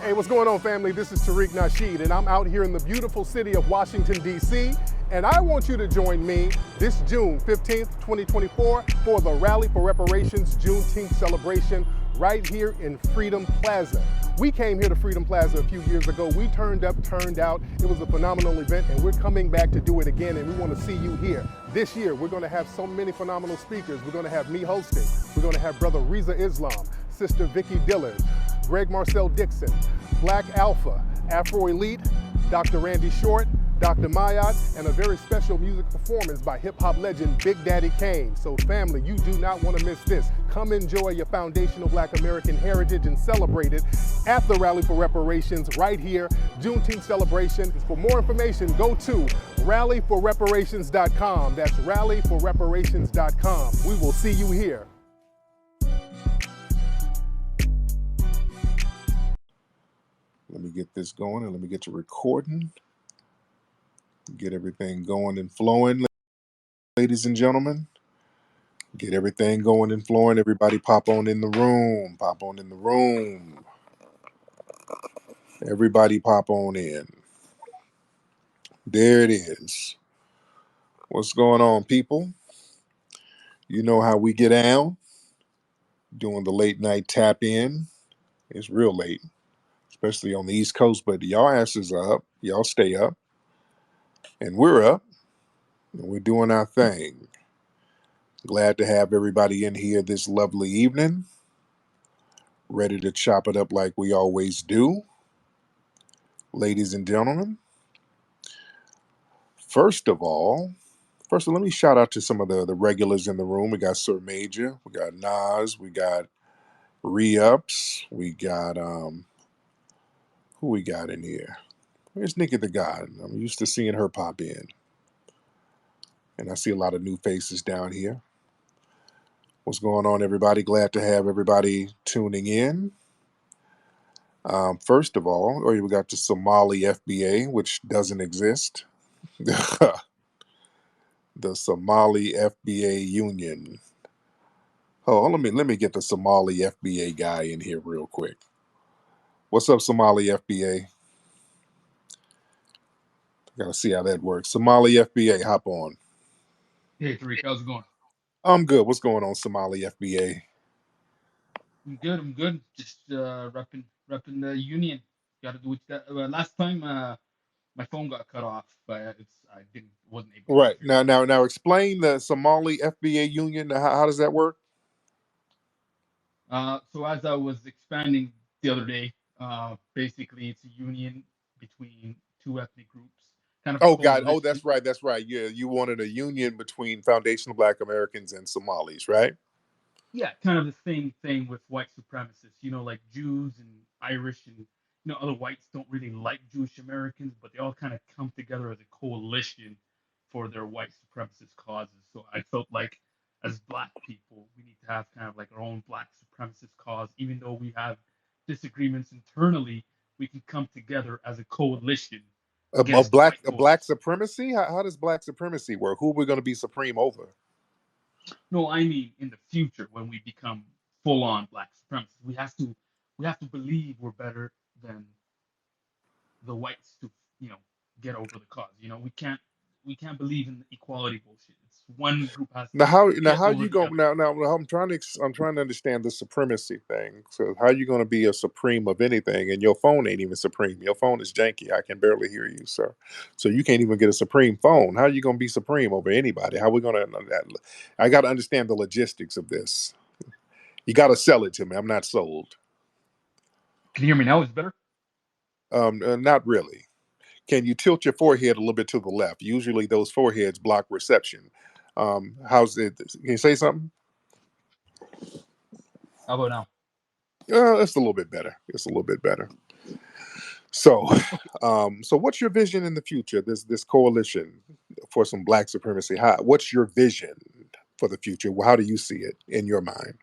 Hey, what's going on, family? This is Tariq Nasheed, and I'm out here in the beautiful city of Washington, D.C., and I want you to join me this June 15th, 2024, for the Rally for Reparations Juneteenth celebration right here in Freedom Plaza. We came here to Freedom Plaza a few years ago. We turned up, turned out. It was a phenomenal event, and we're coming back to do it again, and we want to see you here. This year, we're going to have so many phenomenal speakers. We're going to have me hosting. We're going to have Brother Reza Islam, Sister Vicky Dillard, Greg Marcel Dixon, Black Alpha, Afro Elite, Dr. Randy Short, Dr. Mayat, and a very special music performance by hip-hop legend Big Daddy Kane. So family, you do not want to miss this. Come enjoy your foundational Black American heritage and celebrate it at the Rally for Reparations right here, Juneteenth celebration. For more information, go to rallyforreparations.com. That's rallyforreparations.com. We will see you here. Let me get this going and let me get to recording. Get everything going and flowing, ladies and gentlemen. Get everything going and flowing. Everybody pop on in the room. Pop on in the room. Everybody pop on in. There it is. What's going on, people? You know how we get down. Doing the late night tap in. It's real late, especially on the East Coast, but y'all asses are up. Y'all stay up. And we're up. And we're doing our thing. Glad to have everybody in here this lovely evening. Ready to chop it up like we always do. Ladies and gentlemen, first of all, let me shout out to some of the regulars in the room. We got Sir Major, we got Nas, we got Re-Ups, we got, who we got in here? Where's Nikki the God? I'm used to seeing her pop in. And I see a lot of new faces down here. What's going on, everybody? Glad to have everybody tuning in. First of all, we got the Somali FBA, which doesn't exist. The Somali FBA Union. Oh, let me get the Somali FBA guy in here real quick. What's up, Somali FBA? Gotta see how that works. Somali FBA, hop on. Hey, Tariq, how's it going? I'm good. What's going on, Somali FBA? I'm good. Just repping the union. Got to do what you got. Last time, my phone got cut off, but wasn't able to Right now, explain the Somali FBA Union. How does that work? So as I was expanding the other day, basically it's a union between two ethnic groups, kind of a Oh God! Oh, coalition. that's right. Yeah, you wanted a union between foundational Black Americans and Somalis, right? Yeah, kind of the same thing with white supremacists. Like Jews and Irish and other whites don't really like Jewish Americans, but they all kind of come together as a coalition for their white supremacist causes. So I felt like as Black people, we need to have kind of like our own Black supremacist cause, even though we have disagreements internally. We can come together as a coalition against the white Black forces. supremacy. How does Black supremacy work? Who are we going to be supreme over? No, I mean in the future when we become full-on Black supremacists, we have to believe we're better than the whites to get over the cause. We can't believe in the equality bullshit. It's one group has Now to get how over you the go other. now I'm trying to understand the supremacy thing. So how you going to be a supreme of anything, and your phone ain't even supreme? Your phone is janky. I can barely hear you, sir. So you can't even get a supreme phone. How are you going to be supreme over anybody? How we going to? I got to understand the logistics of this. You got to sell it to me. I'm not sold. Can you hear me now? Is it better? Not really. Can you tilt your forehead a little bit to the left? Usually those foreheads block reception. How's it? Can you say something? How about now? It's a little bit better. It's a little bit better. So, Okay. so what's your vision in the future? This coalition for some Black supremacy. What's your vision for the future? How do you see it in your mind?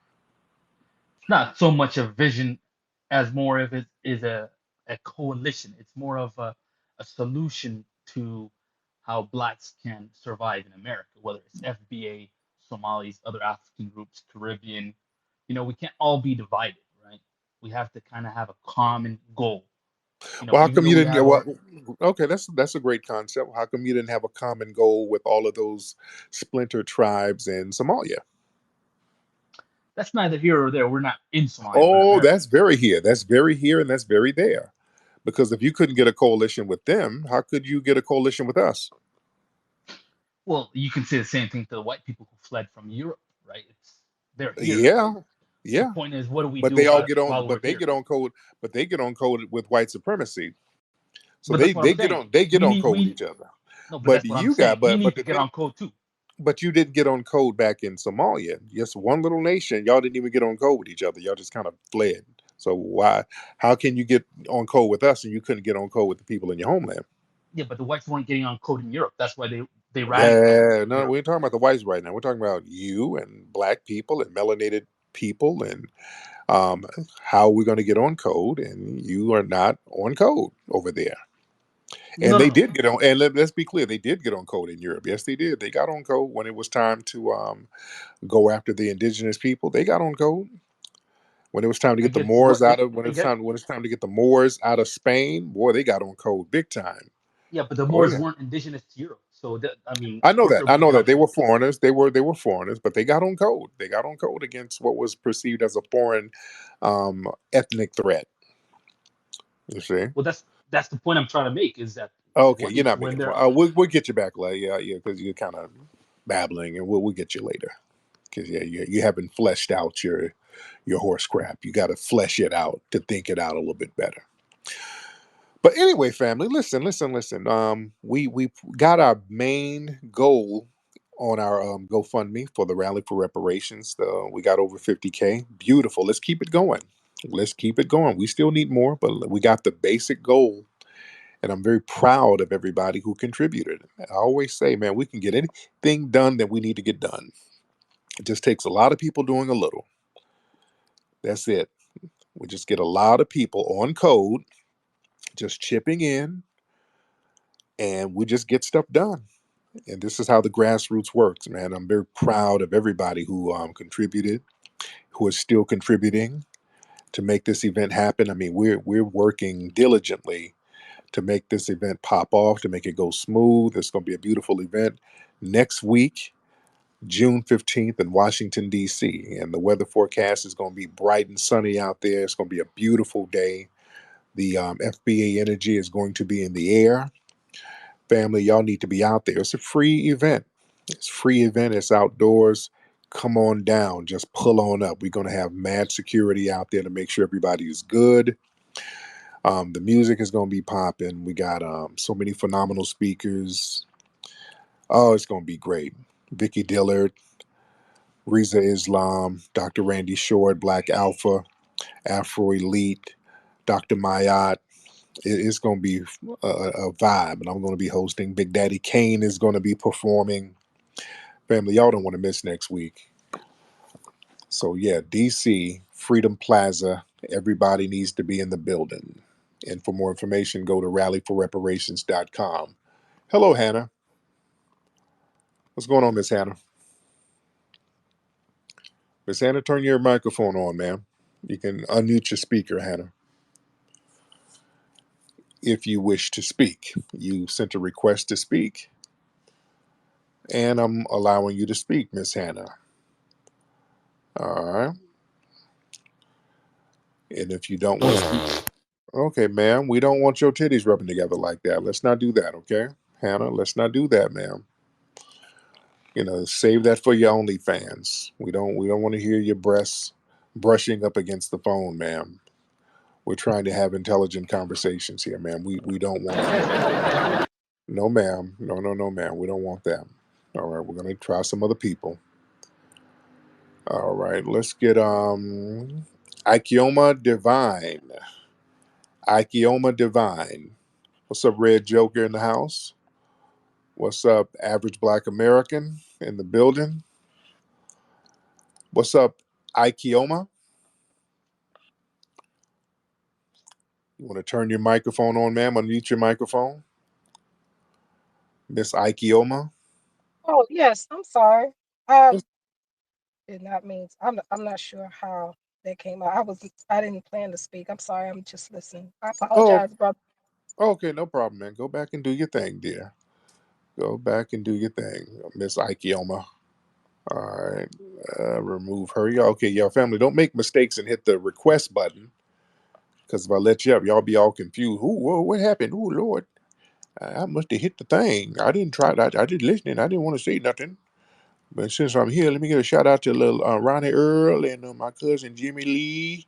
It's not so much a vision as more of it is a coalition. It's more of a solution to how Blacks can survive in America, whether it's FBA, Somalis, other African groups, Caribbean. We can't all be divided, right? We have to kind of have a common goal. Well, how Even come though you we didn't get have our, well? Okay, that's a great concept. How come you didn't have a common goal with all of those splinter tribes in Somalia? that's neither here or there. We're not in Somalia. We're in Oh, America. that's very here. That's very here, and that's very there. Because if you couldn't get a coalition with them, how could you get a coalition with us? Well, you can say the same thing to the white people who fled from Europe, right? They're here. Yeah, The yeah. point is, what do we But do they all about it get on. while we're But they here? get on code. But they get on code with white supremacy. So But that's what I'm saying. they get We on need code with we each other. no, but But that's what I'm you saying. got. We But need the to get thing. on code too. But you didn't get on code back in Somalia. Just one little nation. Y'all didn't even get on code with each other. Y'all just kind of fled. So why? How can you get on code with us and you couldn't get on code with the people in your homeland? Yeah, but the whites weren't getting on code in Europe. That's why they radicalized Yeah, in no, Europe. we ain't talking about the whites right now. We're talking about you and black people and melanated people and um, how we're going to get on code. And you are not on code over there. And No, no, they no. did get on. And let's be clear, they did get on code in Europe. Yes, they did. They got on code when it was time to go after the indigenous people. They got on code when it was time to I get the get Moors what out of when I it's get. time when it's time to get the Moors out of Spain. Boy, they got on code big time. Yeah, but the Oh Moors yeah. weren't indigenous to Europe, so that, I mean, I of know course that. they're I going to know get that on they code. were foreigners. They were foreigners, but they got on code. They got on code against what was perceived as a foreign ethnic threat. You see? Well, that's the point I'm trying to make is that Okay, what you're not when making the they're point. We'll get you back later. Yeah, yeah, because you're kind of babbling, and we'll get you later. Because yeah, you haven't fleshed out your horse crap. You got to flesh it out to think it out a little bit better. But anyway, family, listen. We got our main goal on our GoFundMe for the Rally for Reparations. We got over 50K. Beautiful. Let's keep it going. Let's keep it going. We still need more, but we got the basic goal, and I'm very proud of everybody who contributed. I always say, man, we can get anything done that we need to get done. It just takes a lot of people doing a little. That's it. We just get a lot of people on code, just chipping in, and we just get stuff done. And this is how the grassroots works, man. I'm very proud of everybody who contributed, who is still contributing to make this event happen. I mean, we're working diligently to make this event pop off, to make it go smooth. It's going to be a beautiful event next week, June 15th in Washington, D.C. And the weather forecast is going to be bright and sunny out there. It's going to be a beautiful day. The FBA energy is going to be in the air. Family, y'all need to be out there. It's a free event. It's a free event. It's outdoors. Come on down. Just pull on up. We're going to have mad security out there to make sure everybody is good. The music is going to be popping. We got so many phenomenal speakers. Oh, it's going to be great. Vicky Dillard, Riza Islam, Dr. Randy Short, Black Alpha, Afro Elite, Dr. Mayat. It's going to be a vibe, and I'm going to be hosting. Big Daddy Kane is going to be performing. Family, y'all don't want to miss next week. So yeah, DC, Freedom Plaza, everybody needs to be in the building. And for more information, go to rallyforreparations.com. Hello, Hannah. What's going on, Miss Hannah? Miss Hannah, turn your microphone on, ma'am. You can unmute your speaker, Hannah, if you wish to speak. You sent a request to speak, and I'm allowing you to speak, Miss Hannah. All right. And if you don't want to speak, okay, ma'am, we don't want your titties rubbing together like that. Let's not do that, okay? Hannah, let's not do that, ma'am. Save that for your OnlyFans. We don't want to hear your breasts brushing up against the phone, ma'am. We're trying to have intelligent conversations here, ma'am. We don't want that. No, ma'am. No, ma'am. We don't want that. All right, we're gonna try some other people. All right, let's get Ikioma Divine. Ikioma Divine. What's up, Red Joker in the house? What's up, Average Black American in the building? What's up, Ikioma? You want to turn your microphone on, ma'am? Unmute your microphone. Miss Ikioma. Oh, yes, I'm sorry. Um, did not mean I'm not sure how. that came out. I didn't plan to speak. I'm sorry. I'm just listening. I Oh, apologize, brother. okay, no problem, man. Go back and do your thing, dear. Go back and do your thing, Miss Ikioma. All right, remove her. Y'all, okay, y'all family, don't make mistakes and hit the request button, because if I let you up, y'all be all confused. Ooh, whoa, what happened? Ooh, Lord, I must have hit the thing. I didn't try that. I did listening. I didn't want to say nothing. But since I'm here, let me get a shout out to little Ronnie Earl and my cousin Jimmy Lee.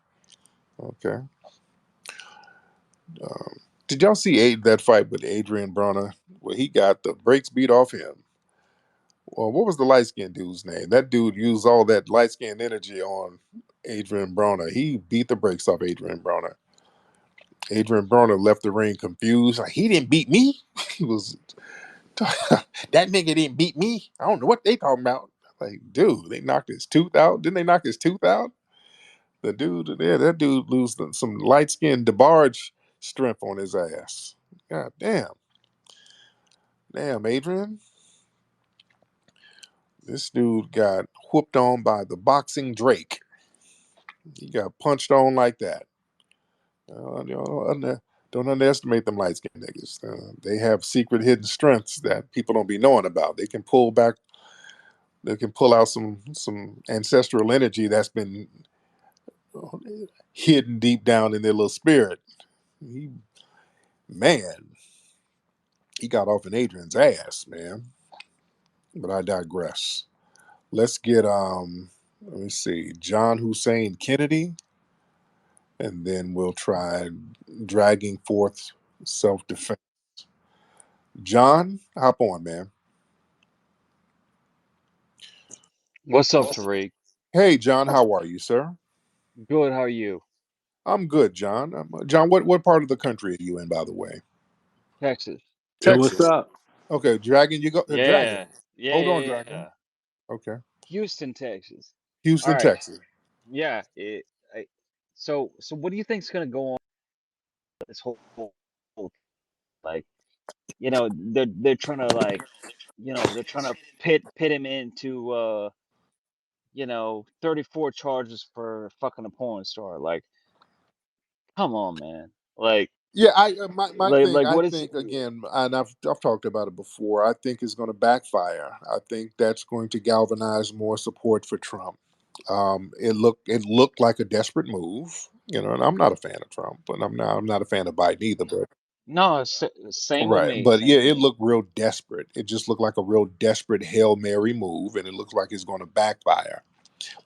Okay. Um, did y'all see that fight with Adrian Bronner where he got the brakes beat off him? Well, what was the light skinned dude's name? That dude used all that light skinned energy on Adrian Bronner. He beat the brakes off Adrian Bronner. Adrian Bronner left the ring confused. Like, he didn't beat me. He was that nigga didn't beat me. I don't know what they talking about. Like, dude, they knocked his tooth out. Didn't they knock his tooth out? The dude, yeah, that dude lose some light skinned DeBarge strength on his ass. God damn. Damn, Adrian. This dude got whooped on by the boxing Drake. He got punched on like that. Don't underestimate them light skinned niggas. They have secret hidden strengths that people don't be knowing about. They can pull back. They can pull out some ancestral energy that's been hidden deep down in their little spirit. He, man, he got off in Adrian's ass, man. But I digress. Let's get let me see, John Hussein Kennedy, and then we'll try dragging forth self-defense. John, hop on, man. What's up, Tariq? Hey, John, how are you, sir? Good, how are you? I'm good, John. John, what part of the country are you in, by the way? Texas. Yo, what's Texas. up? Okay, Dragon, you go. Yeah, Dragon. yeah, Hold on, yeah, Dragon. yeah. Okay. Houston, Texas. All Houston, right. Texas. Yeah. So what do you think's gonna go on with this whole like, they're trying to they're trying to pit him into 34 charges for fucking a porn star. Like, come on, man. Like, Yeah, my thing. I what is? think again, and I've talked about it before. I think it's going to backfire. I think that's going to galvanize more support for Trump. It looked like a desperate move, and I'm not a fan of Trump, but I'm not a fan of Biden either. But No, same with right, me. but Same yeah, with it me. looked real desperate. It just looked like a real desperate Hail Mary move, and it looks like it's going to backfire.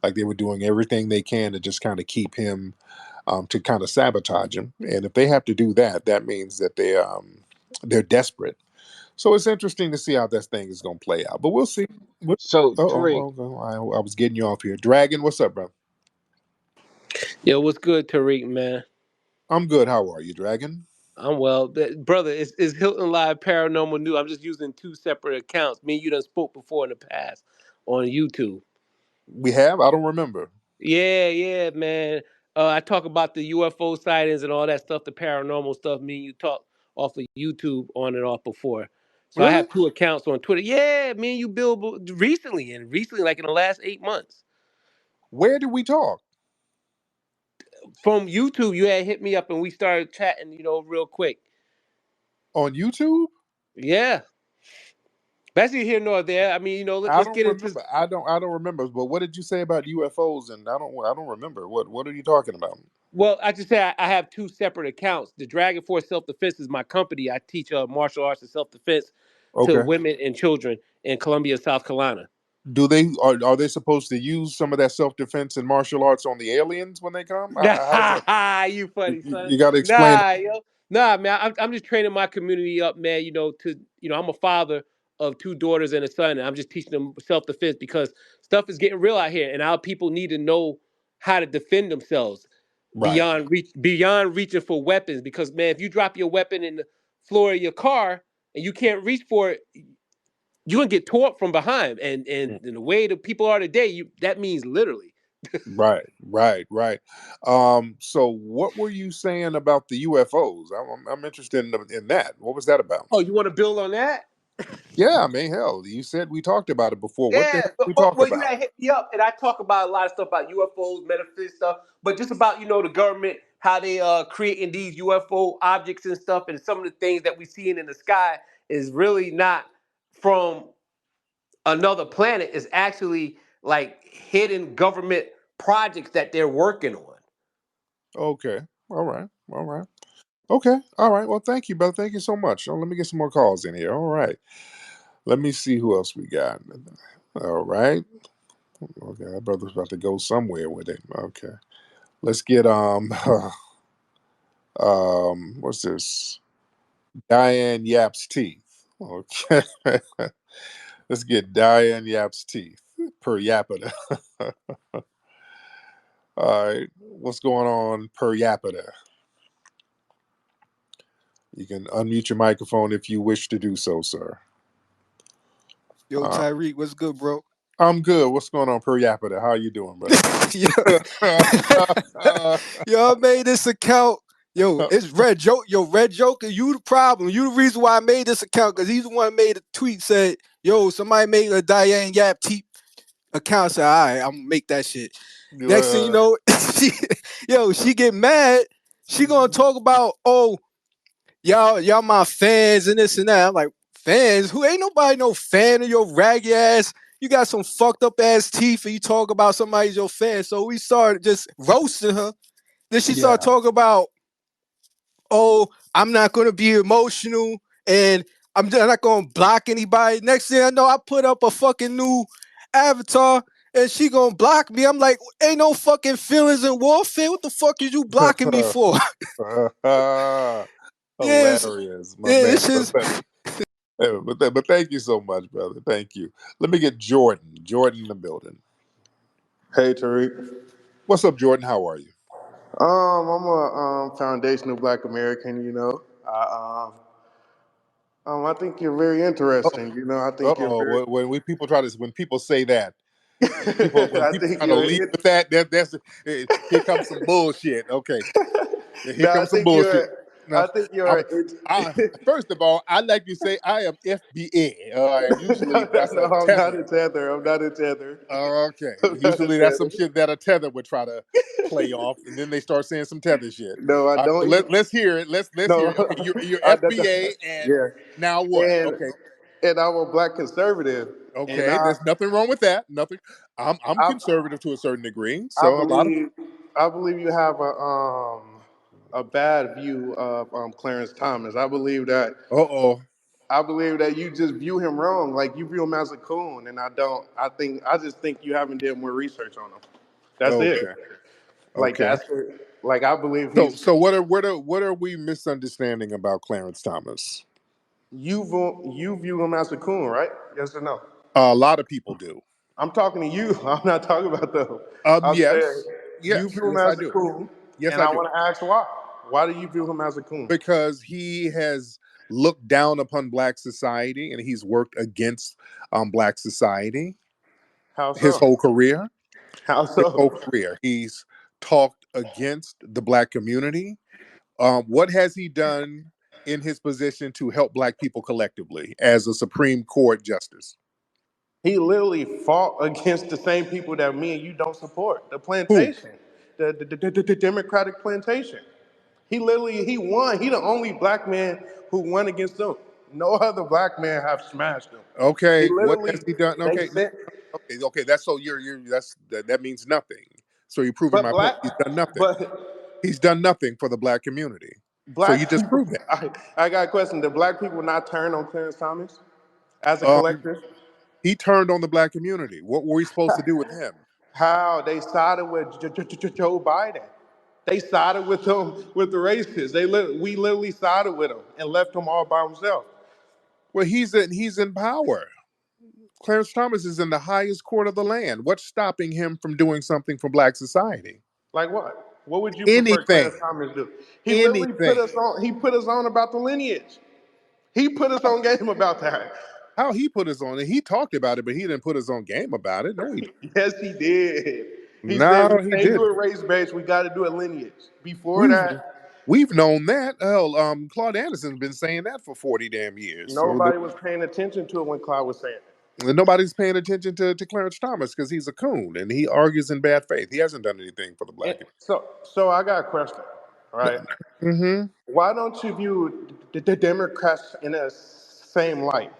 Like they were doing everything they can to just kind of keep him, to kind of sabotage him. And if they have to do that, that means that they're desperate. So it's interesting to see how this thing is going to play out. But we'll see. So, Tariq, I was getting you off here. Dragon, what's up, bro? Yo, what's good, Tariq, man? I'm good. How are you, Dragon? I'm well. Brother, is Hilton Live Paranormal New? I'm just using two separate accounts. Me and you done spoke before in the past on YouTube. We have. I don't remember. Yeah, man. I talk about the UFO sightings and all that stuff, the paranormal stuff. Me and you talk off of YouTube on and off before. So I Really? have two accounts on Twitter. Yeah, me and you build recently, like in the last 8 months. Where did we talk? From YouTube, you had hit me up and we started chatting, real quick. On YouTube? Yeah. That's neither here nor there. I mean, I let's don't get into. remember. I don't remember. But what did you say about UFOs? And I don't remember. What are you talking about? Well, I just say I have two separate accounts. The Dragon Force Self Defense is my company. I teach martial arts and self defense to Okay. women and children in Columbia, South Carolina. Are they supposed to use some of that self defense and martial arts on the aliens when they come? How does that? You funny son. You got to explain. Nah, yo, man. I'm just training my community up, man. I'm a father of two daughters and a son, and I'm just teaching them self defense because stuff is getting real out here, and our people need to know how to defend themselves Right. beyond reaching for weapons. Because man, if you drop your weapon in the floor of your car and you can't reach for it, you're gonna get tore up from behind. And in the way the people are today, that means literally. Right. So what were you saying about the UFOs? I'm interested in that. What was that about? Oh, you want to build on that? Yeah, I mean, hell, you said we talked about it before. What the Yeah, hell but, we but talk well, you about? had hit me up, and I talk about a lot of stuff about UFOs, metaphysics stuff, but just about the government, how they creating these UFO objects and stuff, and some of the things that we seeing in the sky is really not from another planet. It's actually like hidden government projects that they're working on. Okay, all right, all right. Okay, all right. Well, thank you, brother. Thank you so much. Oh, let me get some more calls in here. All right. Let me see who else we got. All right. Okay, that brother's about to go somewhere with it. Okay. Let's get what's this? Diane Yap's teeth. Okay. Let's get Diane Yap's teeth per yapita. All right. What's going on per yapita? You can unmute your microphone if you wish to do so, sir. Yo, Tariq, what's good, bro? I'm good. What's going on per yapita? How you doing, brother? Yo, I made this account. Yo, it's Red Joke. Yo, Red Joker, you the problem. You the reason why I made this account, because he's the one made a tweet said, yo, somebody made a Diane Yap Teep account. Said, all right, I'm gonna make that shit. Next thing you know, she get mad. She gonna talk about, oh, y'all my fans and this and that. I'm like, fans? Who ain't nobody no fan of your raggy ass. You got some fucked up ass teeth and you talk about somebody's your fan. So we started just roasting her. Then she started talking about, oh, I'm not gonna be emotional and I'm not gonna block anybody. Next thing I know, I put up a fucking new avatar and she gonna block me. I'm like, ain't no fucking feelings in warfare. What the fuck is you blocking me for? Yes, Hilarious, my yeah, man. this is. But thank you so much, brother. Thank you. Let me get Jordan. Jordan in the building. Hey Tariq. What's up, Jordan? How are you? I'm a foundational Black American. I think you're very interesting. I think you're very. When people say that, when I people think try to you're. lead with that's here comes some bullshit. Okay, here No, I comes some think you're. bullshit. Now, I think I'm, you're. first of all, I like to say I am FBA. All right, usually that's No, a I'm not tether. a tether. I'm not a tether. Okay. I'm not a Usually that's some tether. shit that a tether would try to play off, and then they start saying some tether shit. No, I All right, so don't. let's hear it. Let's hear No, it. Okay, you're I, FBA, and yeah, now what? and Okay, and I'm a Black conservative, and okay. There's nothing wrong with that. Nothing. I'm I conservative to a certain degree. I So a lot of believe I believe you have a bad view of Clarence Thomas. oh. I believe that you just view him wrong. Like you view him as a coon, and I don't. I just think you haven't done more research on him. That's it. Okay. Like Okay. that's it. Like I believe So what are we misunderstanding about Clarence Thomas? you view him as a coon, right? Yes or no? A lot of people do. I'm talking to you. I'm not talking about them. I'm saying Yes, you yes, view him yes, I as a do. coon, Yes, and I I do. want to ask why. Why do you view him as a coon? Because he has looked down upon black society and he's worked against black society How his so? whole career. How His whole so? career. He's talked against the black community. What has he done in his position to help black people collectively as a Supreme Court justice? He literally fought against the same people that me and you don't support. The Who? plantation, the Democratic plantation. He won. He the only black man who won against them. No other black man have smashed them. He Okay, what has literally he done? they Okay, no, sent, okay. That's so that means nothing. So you're proving but my black, point. He's done nothing. but He's done nothing for the black community. So you black just people. proved that. I got a question. Did black people not turn on Clarence Thomas as a Um, collective? he turned on the black community. What were we supposed to do with him? How they sided with Joe Biden. They sided with him with the racists. We literally sided with him and left him all by himself. Well, he's in power. Clarence Thomas is in the highest court of the land. What's stopping him from doing something for black society? Like what? What would you prefer Clarence Anything. Thomas do? He literally put Anything. us on. He put us on about the lineage. He put us on game about that. How he put us on it? He talked about it, but he didn't put his own game about it. No, he didn't. Yes, he did. He said we No, he can't do didn't. it race based. We got to do it lineage. Before Who's that, We've known that. Hell, Claude Anderson's been saying that for 40 damn years. So Nobody was paying attention to it when Cloud was saying it. nobody's paying attention to Clarence Thomas because he's a coon and he argues in bad faith. He hasn't done anything for the And black. so I got a question, right? Mm-hmm. Why don't you view the Democrats in the same light?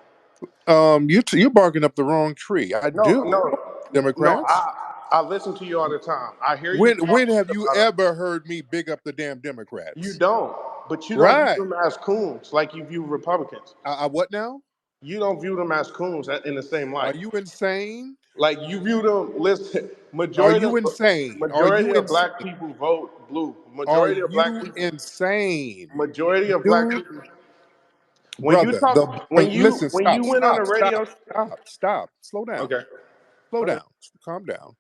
You're barking up the wrong tree. I No, do. no, no. Democrats. I listen to you all the time. I hear you When talk have shit you about them. ever heard me big up the damn You Democrats? don't, but you don't view Right. them as coons like you view Republicans. I what now? You don't view them as coons in the same Are light. you insane? Like you view them. Listen, Are you insane? Are majority you of black insane? people vote blue. Are Majority of black you people. insane? Majority of black Dude, people. When you brother, talk, listen, when you stop, went on the stop, stop, radio. stop, stop. Slow down. Okay. Slow Okay. down. Calm down.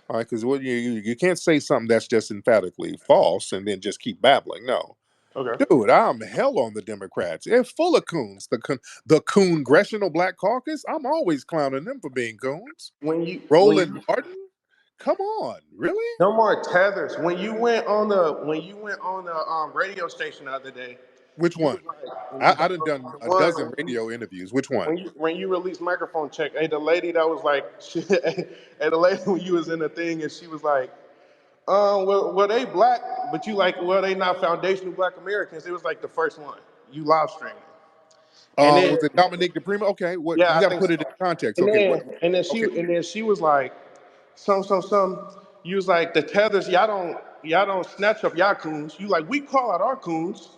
All right, because what you can't say something that's just emphatically false and then just keep babbling. No. Okay. Dude, I'm hell on the Democrats. They're full of coons. The Congressional Black Caucus, I'm always clowning them for being coons. When Roland you Martin? Come on, really? no more tethers. When you went on the radio station the other day, Which you one? was like I done done the a one dozen radio interviews. Which one? when you released microphone check. Hey, the lady that was like, hey, the lady when you was in the thing and she was like, well, they black, but you like, well, they not foundational black Americans. It was like the first one. You live streamed it. And then, Was it Dominique DePrimo? Okay, what yeah, you I got to think put so. it in context. Okay, what? Okay, And then she was like, some. You was like the tethers. Y'all don't snatch up y'all coons. You like we call out our coons,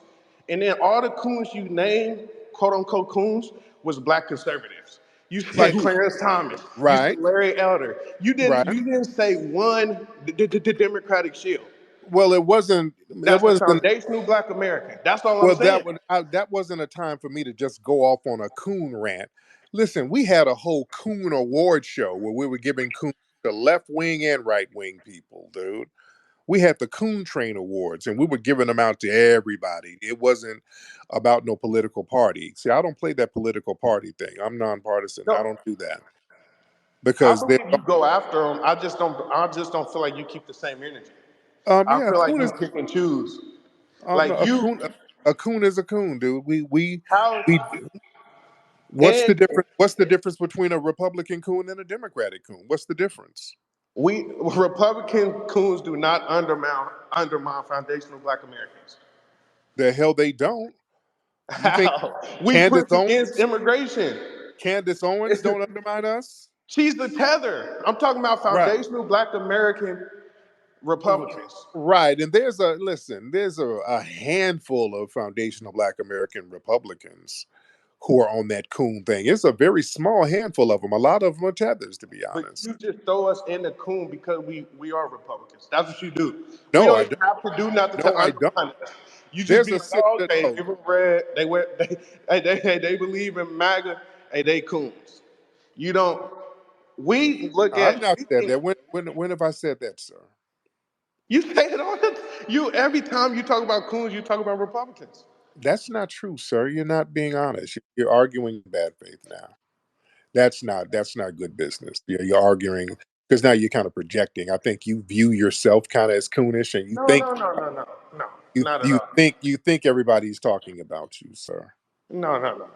and then all the coons you named, quote unquote coons, was black conservatives. You like said who? Clarence Thomas. You said Right, Larry Elder. right. You didn't say one the Democratic Shield. Well, it wasn't. It That's a wasn't. foundational black American. That's all I'm Well, saying. that wasn't a time for me to just go off on a coon rant. Listen, we had a whole coon award show where we were giving coon to left wing and right wing people, dude. We had the Coon Train Awards, and we were giving them out to everybody. It wasn't about no political party. See, I don't play that political party thing. I'm nonpartisan. I No, don't do that I because believe you go after them. I just don't feel like you keep the same energy. I yeah, a feel like coon you is pick and choose. Like a you, coon. A coon is a coon, dude. how We What's the and difference? What's the difference between a Republican coon and a Democratic coon? What's the difference? we Republican coons do not undermine foundational Black Americans. The hell they don't. You think How we Candace push against Owens? immigration? Candace Owens don't undermine us? She's the tether. I'm talking about Right. foundational Black American Republicans. Right. And there's a handful of foundational Black American Republicans who are on that coon thing. It's a very small handful of them. A lot of them are tethers, to be But honest. you just throw us in the coon because we are Republicans. That's what you do. We No, don't I even don't. have to do nothing No, to I don't. undermine us. You just There's be a like, oh, sister. okay, No, give them red. They believe in MAGA. Hey, they coons. You don't. We look I've at. not We said think that. When have I said that, sir? you say it all. You every time you talk about coons, you talk about Republicans. That's not true, sir. You're not being honest. You're arguing in bad faith now. That's not good business. You're arguing because now you're kind of projecting. I think you view yourself kind of as coonish, and No, no, no, no, no, no, not at all. you think everybody's talking about you, sir. No, no, no.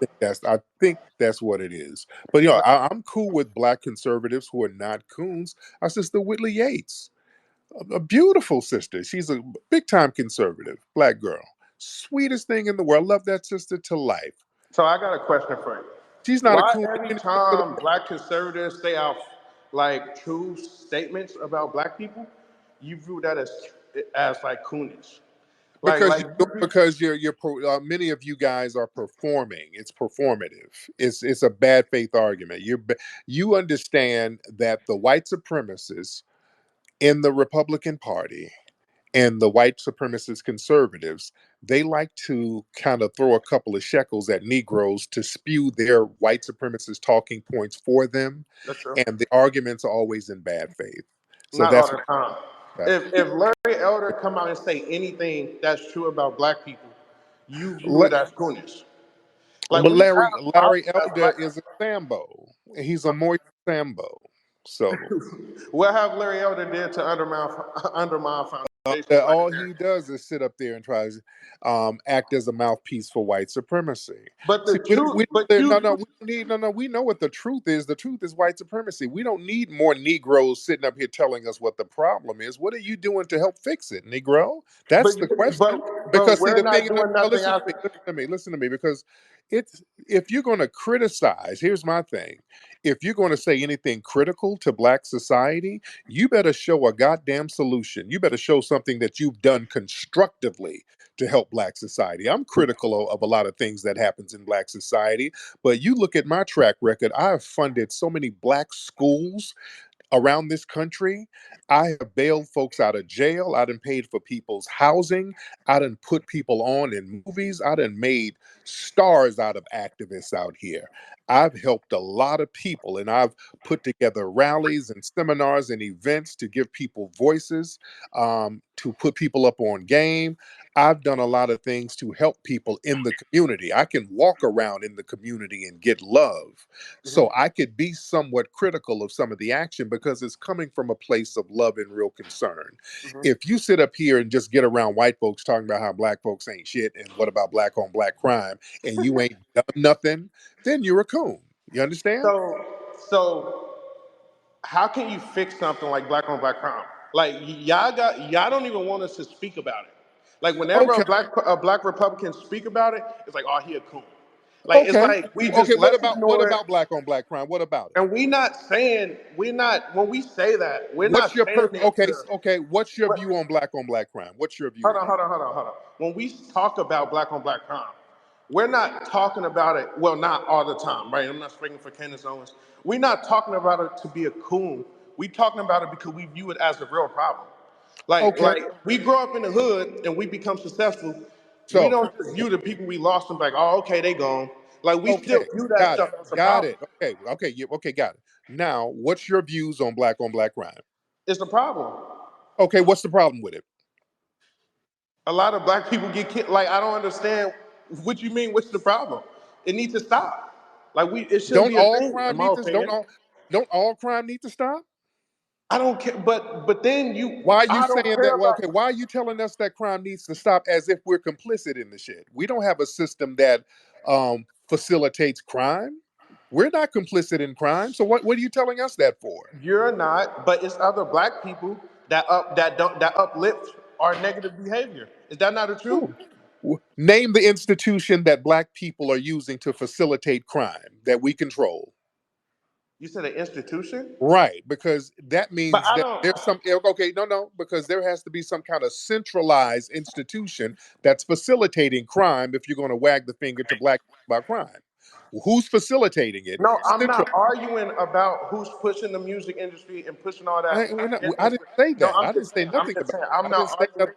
I think that's what it is. But I'm cool with Black conservatives who are not coons. Our sister Whitley Yates, a beautiful sister. She's a big time conservative, Black girl, sweetest thing in the world. Love that sister to life. So I got a question for you. She's not a Why coon. every time Black conservatives say out like true statements about Black people, you view that as like coonish? Because Like you because many of you guys are performing. It's performative. It's a bad faith argument. You understand that the white supremacists in the Republican Party and the white supremacist conservatives, they like to kind of throw a couple of shekels at Negroes to spew their white supremacist talking points for them, that's true. and the arguments are always in bad faith. So Not all that's the time. what. If Larry Elder come out and say anything that's true about Black people, you view it as coonish. Like But we Larry have Larry problems as Elder Black. is a Sambo. He's a moist Sambo. So What have Larry Elder did to undermine foundations of black all he America? does is sit up there and try to act as a mouthpiece for white supremacy. But the See, truth, but no, you, no, we don't need, no, no. We know what the truth is. The truth is white supremacy. We don't need more Negroes sitting up here telling us what the problem is. What are you doing to help fix it, Negro? but That's the question. but Because see, we're the thing, not doing no, nothing listen to me, after. listen to me, because it's if you're going to criticize, here's my thing. If you're going to say anything critical to black society, you better show a goddamn solution. You better show something that you've done constructively to help black society. I'm critical of a lot of things that happens in black society, but you look at my track record, I have funded so many black schools around this country. I have bailed folks out of jail. I done paid for people's housing. I done put people on in movies. I done made stars out of activists out here. I've helped a lot of people, and I've put together rallies and seminars and events to give people voices, to put people up on game. I've done a lot of things to help people in the community. I can walk around in the community and get love. So Mhm, I could be somewhat critical of some of the action because it's coming from a place of love and real concern. mhm. If you sit up here and just get around white folks talking about how black folks ain't shit and what about black on black crime and you ain't done nothing, then you're a coon. You understand? So how can you fix something like black on black crime? Like y'all don't even want us to speak about it. Like whenever Okay. a black Republican speak about it, it's like, oh, he a coon. Like it's Okay. like we Okay. just let's ignore it. Black on black crime? What about it? And we're not when we say that, we're What's not your saying it okay, to okay, what's your what, view on black crime? What's your view hold on, on it? hold on, hold on, hold on. When we talk about black on black crime, we're not talking about it, well, not all the time, right? I'm not speaking for Candace Owens. We're not talking about it to be a coon. We talking about it because we view it as a real problem. Okay. Like we grow up in the hood and we become successful. We So, don't just view the people we lost and be like, oh, okay, they gone. Like we still okay, view that got stuff it. as a Got problem. it. Okay, okay, okay, got it. Now, what's your views on black crime? It's a problem. Okay, what's the problem with it? A lot of black people get killed. Like I don't understand what you mean. What's the problem? It needs to stop. Like it shouldn't Don't be a all thing, in crime my need to opinion. don't all crime need to stop? I don't care, but then Why are you I don't saying care that? Well, okay, about. why are you telling us that crime needs to stop as if we're complicit in the shit? We don't have a system that facilitates crime. We're not complicit in crime. So what are you telling us that for? You're not, but it's other black people that uplift our negative behavior. Is that not the truth? Ooh. Name the institution that black people are using to facilitate crime that we control. You said an institution, Right, because that but means I that don't. there's some okay, no, because there has to be some kind of centralized institution that's facilitating crime if you're going to wag the finger to black people about crime. Who's facilitating it? No, I'm Central. not arguing about who's pushing the music industry and pushing all that. I didn't say No, that. I didn't say I'm nothing just about. saying, I'm I didn't not say arguing. nothing.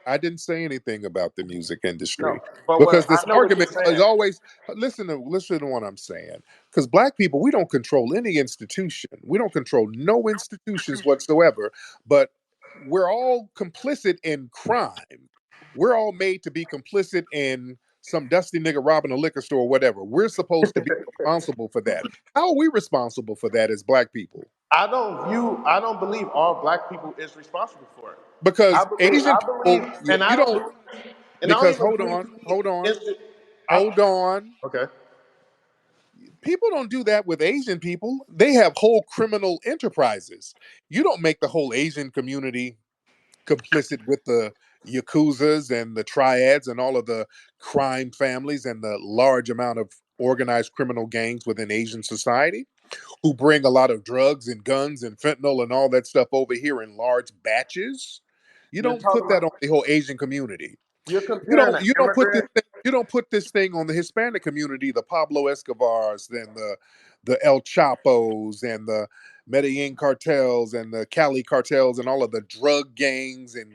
I didn't say anything about the music No, industry but because what I this know what you're argument is saying. always listen to what I'm saying. Because black people, we don't control any institution. We don't control no institutions whatsoever. But we're all complicit in crime. We're all made to be complicit in some dusty nigga robbing a liquor store or whatever. We're supposed to be responsible for that. How are we responsible for that as black people? I don't believe all black people is responsible for it. Because Asian I people, believe, and I you don't don't. believe, and I don't Because even believe we need instant. hold on. Okay. People don't do that with Asian people. They have whole criminal enterprises. You don't make the whole Asian community complicit with the yakuzas and the triads and all of the crime families and the large amount of organized criminal gangs within Asian society who bring a lot of drugs and guns and fentanyl and all that stuff over here in large batches. You You're don't talking put that on about, the whole Asian community. you're comparing an immigrant. You don't put this thing on the Hispanic community, the Pablo Escobars and the El Chapos and the Medellin cartels and the Cali cartels and all of the drug gangs and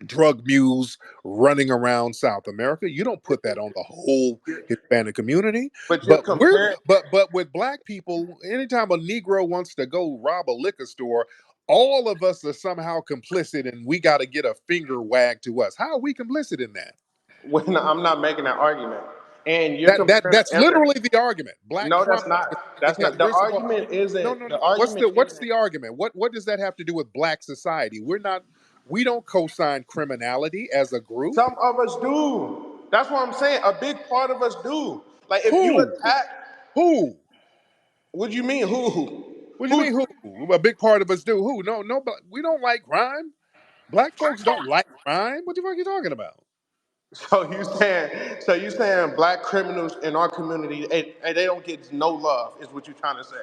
drug mules running around South America. You don't put that on the whole Hispanic community. But you're But comparing. with black people, anytime a Negro wants to go rob a liquor store, all of us are somehow complicit and we got to get a finger wagged to us. How are we complicit in that? When I'm not making that argument. And you're comparing That's every. literally the argument. Black No, crime that's not. is That's that not. The we're supposed. argument No, isn't. no, The no. What's argument isn't. the argument? What does that have to do with black society? We're not. We don't co-sign criminality as a group. Some of us do. That's what I'm saying. A big part of us do. Like if you Who? attack, Who? what do you mean? Who? What do you Who? mean who? A big part of us do. Who? No, no. We don't like crime. Black folks don't like crime. What the fuck are you talking about? So you saying black criminals in our community, they don't get no love, is what you're trying to say.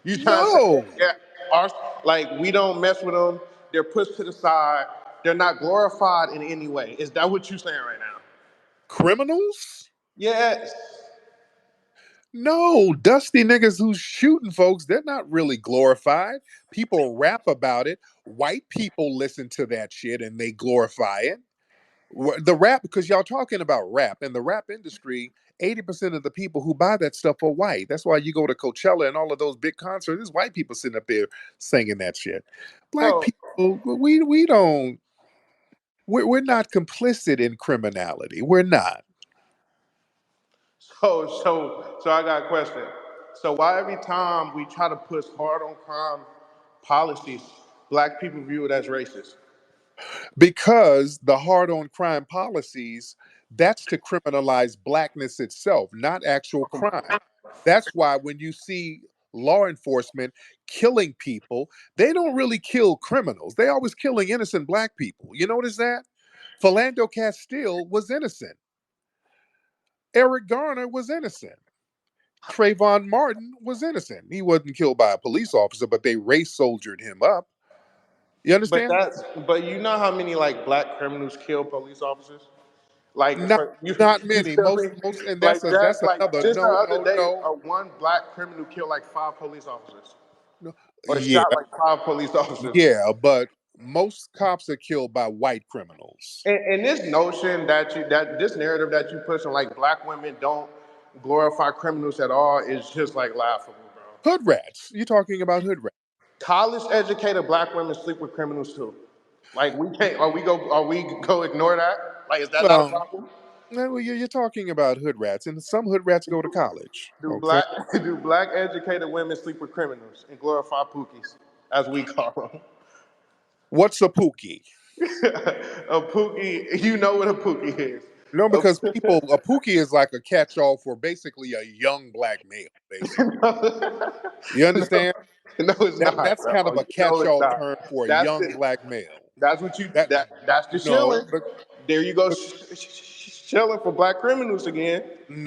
You trying to say that, No. yeah, our, like we don't mess with them. They're pushed to the side. They're not glorified in any way. Is that what you're saying right now? Criminals? Yes. No, dusty niggas who's shooting folks, they're not really glorified. People rap about it. White people listen to that shit and they glorify it. The rap, because y'all talking about rap, and the rap industry, 80% of the people who buy that stuff are white. That's why you go to Coachella and all of those big concerts, there's white people sitting up there singing that shit. Black So people, we don't, we're not complicit in criminality. We're not. so I got a question. So why every time we try to push hard on crime policies, black people view it as racist? Because the hard on crime policies, that's to criminalize blackness itself, not actual crime. That's why when you see law enforcement killing people, they don't really kill criminals. They always killing innocent black people. You notice that? Philando Castile was innocent. Eric Garner was innocent. Trayvon Martin was innocent. He wasn't killed by a police officer, but they race soldiered him up. You But understand? but you know how many like black criminals kill police officers? Like Not for you, not you many. feel me? Most, and Like that's that, like another just the no, other no, day, no, one black criminal killed like 5 police officers, no. or Yeah, shot like 5 police officers. yeah, but most cops are killed by white criminals. And this notion that this narrative that you push on like black women don't glorify criminals at all is just like laughable, bro. Hood rats. You're talking about hood rats. College educated black women sleep with criminals too. Like we can't, are we go ignore that? Like is that not a Um, problem? no, well, you're talking about hood rats, and some hood rats go to college. Do Okay, black do black educated women sleep with criminals and glorify pookies, as we call them? what's a pookie? A pookie, you know what a pookie is. No, A, because a pookie is like a catch-all for basically a young black male. Basically, you no, understand? no, it's not, That's kind bro. of a You know it's catch-all not. term for a That's young the black male. that's what you That that's the no, shilling. There you go, shilling for black criminals again.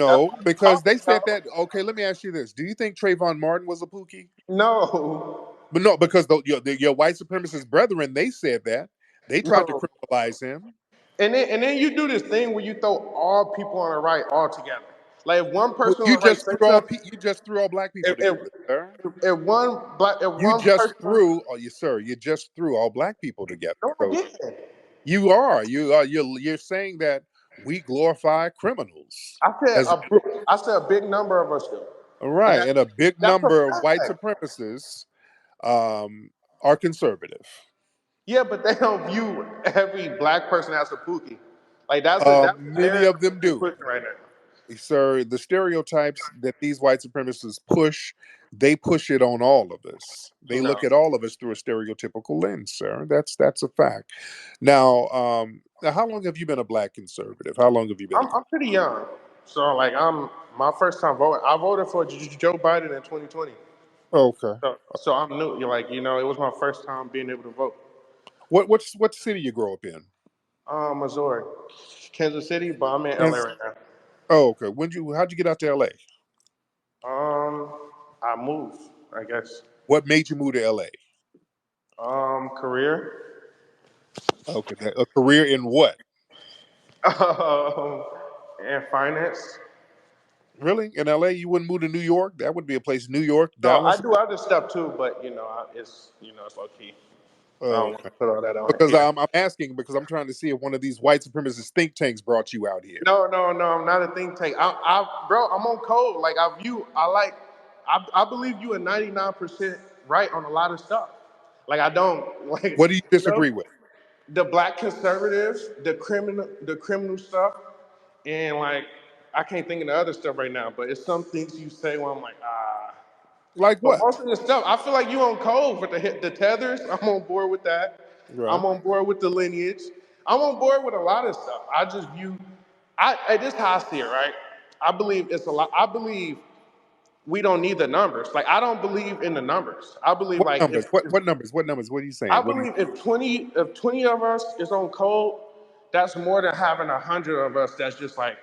That's no, what I'm because talking they said about. that. Okay, let me ask you this: do you think Trayvon Martin was a pookie? No, But no, because your white supremacist brethren, they said that. They tried to no. criminalize him. And then you do this thing where you throw all people on the right all together. Like if one Well, person on the right say something, you just threw all black people if, if, together, sir. if You one just person, threw, oh, you sir, you just threw all black people together. no, I So didn't. you're saying that we glorify criminals I said as a group. I said a big number of us do, All and right, and a big that's a number of white fact. supremacists um, are conservative. Yeah, but they don't view every black person as a pookie. Like that's the Many narrative of them that you're do. pushing right now. Sir, the stereotypes that these white supremacists push, they push it on all of us. They No, look at all of us through a stereotypical lens, sir. That's a fact. Now, how long have you been a black conservative? How long have you been a I'm pretty young, so like I'm my first time voting. I voted for Joe Biden in 2020. okay? So I'm new. You're like, it was my first time being able to vote. What city you grow up in? Missouri, Kansas City, but I'm in LA Yes. right now. Oh, okay. How'd you get out to LA? Um, I moved, I guess. What made you move to LA? Career. Okay, a career in what? Um, and finance. Really? In LA, you wouldn't move to New York? That would be a place. New York, No, I Dallas. do other stuff too, but it's low key. I don't Oh, want to put all that on because here. I'm asking because I'm trying to see if one of these white supremacist think tanks brought you out here. No, no, no. I'm not a think tank. Bro, I'm on code. Like I believe you are 99% right on a lot of stuff. Like I don't like, What do you disagree with? the black conservatives, the criminal stuff, and like I can't think of the other stuff right now, but it's some things you say where I'm like, ah. Like But what? most of the stuff, I feel like you on code for the tethers. I'm on board with that. Right. I'm on board with the lineage. I'm on board with a lot of stuff. I just view, this is how I see it, right? I believe it's a lot. I believe we don't need the numbers. Like I don't believe in the numbers. I believe What like numbers? What numbers? What numbers? What are you I saying? What do you? believe if 20 of us is on code, that's more than having 100 of us that's just like,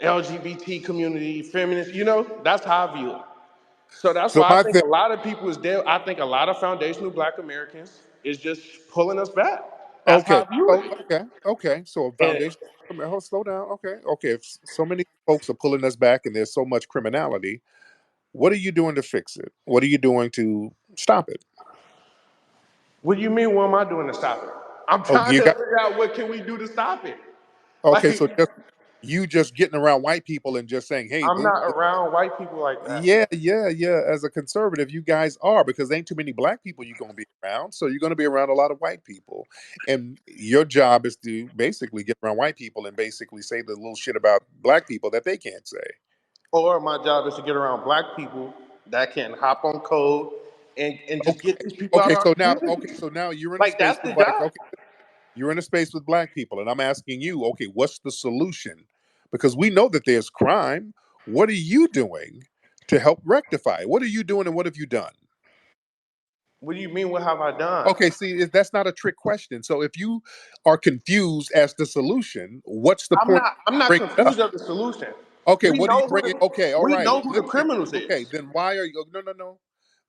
LGBT community, feminists, that's how I view it. So that's So why I my think thing. a lot of people is there. I think a lot of foundational black Americans is just pulling us back. That's Okay. how I view So it. okay. So a And foundation. Hold, slow down. Okay. Okay. If so many folks are pulling us back, and there's so much criminality, what are you doing to fix it? What are you doing to stop it? what do you mean, what am I doing to stop it? I'm Oh, trying you to got. figure out what can we do to stop it. Okay. Like, So just getting around white people and just saying, hey, I'm not around white people like that. yeah. As a conservative, you guys are, because there ain't too many black people you're gonna be around. So you're gonna be around a lot of white people. And your job is to basically get around white people and basically say the little shit about black people that they can't say. Or my job is to get around black people that can hop on code and just Okay. get these people out of our Okay, communities. so now you're in a Like, space that's the with like, job. okay, you're in a space with black people, and I'm asking you, okay, what's the solution? Because we know that there's crime. What are you doing to help rectify it? What are you doing and what have you done? What do you mean, what have I done? Okay, see, that's not a trick question. So if you are confused as the solution, what's the point I'm of not bringing it up? confused of the solution. Okay, what are you bringing? Okay, all We right. know who the Listen. criminals Okay, is. then why are you? No.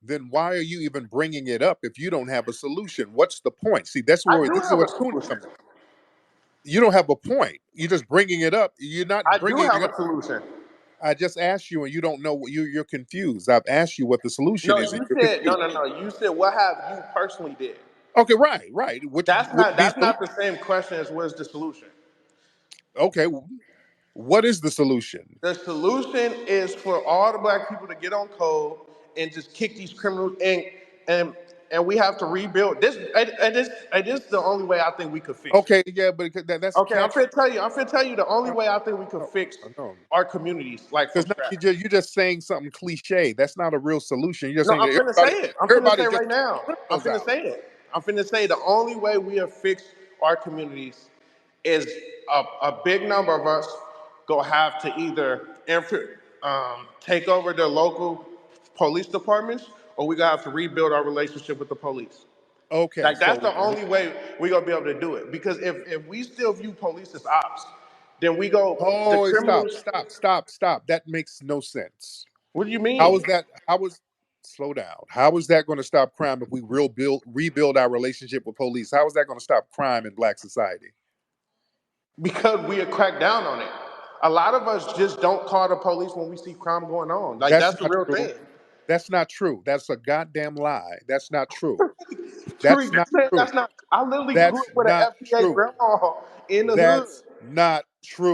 Then why are you even bringing it up if you don't have a solution? What's the point? See, that's I where do this is have a where Cooney solution. comes in. You don't have a point. You're just bringing it up. You're not I do bringing have it up. a solution. I just asked you, and you don't know what you're confused. I've asked you what the solution No, is, and you you're said confused. no. You said what have you personally did? Okay, right. Which be That's not the same question as what is the solution. okay. What is the solution? The solution is for all the black people to get on code and just kick these criminals and and we have to rebuild this. And this is the only way I think we could fix it. Okay, yeah, but that's Okay, catch. I'm finna tell you the only No, way I think we could fix no. our communities like from Because now scratch. you're just saying something cliche. That's not a real solution. You're just No, saying I'm that finna say it. I'm finna say everybody it just right kick now. the I'm criminals finna out. say it. I'm finna say the only way we have fixed our communities is a big number of us go have to either take over the local police departments or we gonna have to rebuild our relationship with the police. Okay, Like that's so the only way we gonna be able to do it. Because if we still view police as ops, then we go the oh, criminals. stop. That makes no sense. What do you How mean? is that? How is slow down? How is that going to stop crime if we rebuild our relationship with police? How is that going to stop crime in black society? Because we have cracked down on it. A lot of us just don't call the police when we see crime going on. Like That's that's the not real true. thing. That's not true. That's a goddamn lie. That's not true. Tariq, That's you not saying true. that's not. I literally grew That's up with an not FBA true. grandma in the hood. That's not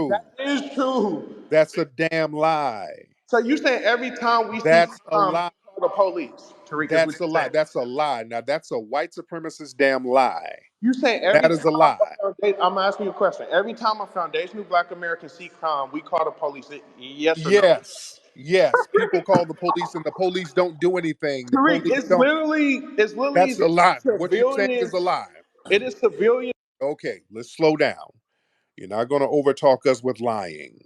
That true. is true. That's a damn lie. So you saying every time we see That's a crime, lie. we call the police? Tariq is what That's a you lie. saying. That's a lie. Now that's a white supremacist damn lie. You saying That every is a time lie. I'm asking you a question. Every time a foundational Black American see crime, we call the police. Yes or no? Yes. People call the police and the police don't do anything. The Tariq, police don't. it's literally That's a lie. What you're saying is a civilians. lie. It is civilian. Okay, let's slow down. You're not going to overtalk us with lying.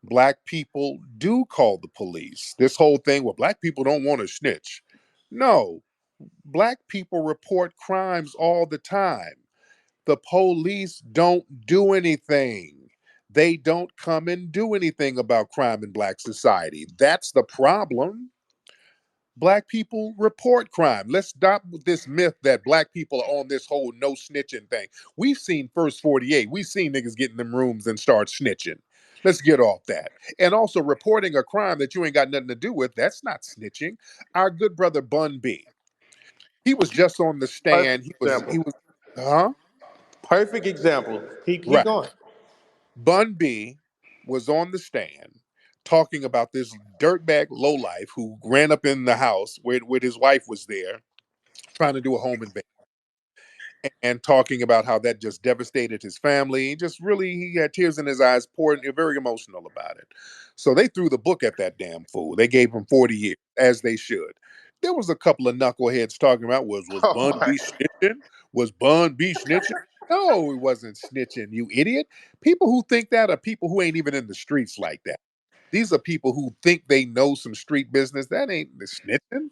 Black people do call the police. This whole thing, well, black people don't want to snitch. No, black people report crimes all the time. The police don't do anything. They don't come and do anything about crime in black society. That's the problem. Black people report crime. Let's stop with this myth that black people are on this whole no snitching thing. We've seen First 48. We've seen niggas get in them rooms and start snitching. Let's get off that. And also reporting a crime that you ain't got nothing to do with, that's not snitching. Our good brother Bun B, he was just on the stand. Perfect He example. was, huh? Perfect example. Keep Right. going. Bun B was on the stand talking about this dirtbag lowlife who ran up in the house where his wife was there trying to do a home invasion. and talking about how that just devastated his family. He had tears in his eyes, poured, very emotional about it. So they threw the book at that damn fool. They gave him 40 years, as they should. There was a couple of knuckleheads talking about was Oh Bun my. B snitching? Was Bun B snitching? No, he wasn't snitching, you idiot. People who think that are people who ain't even in the streets like that. These are people who think they know some street business. That ain't the snitching.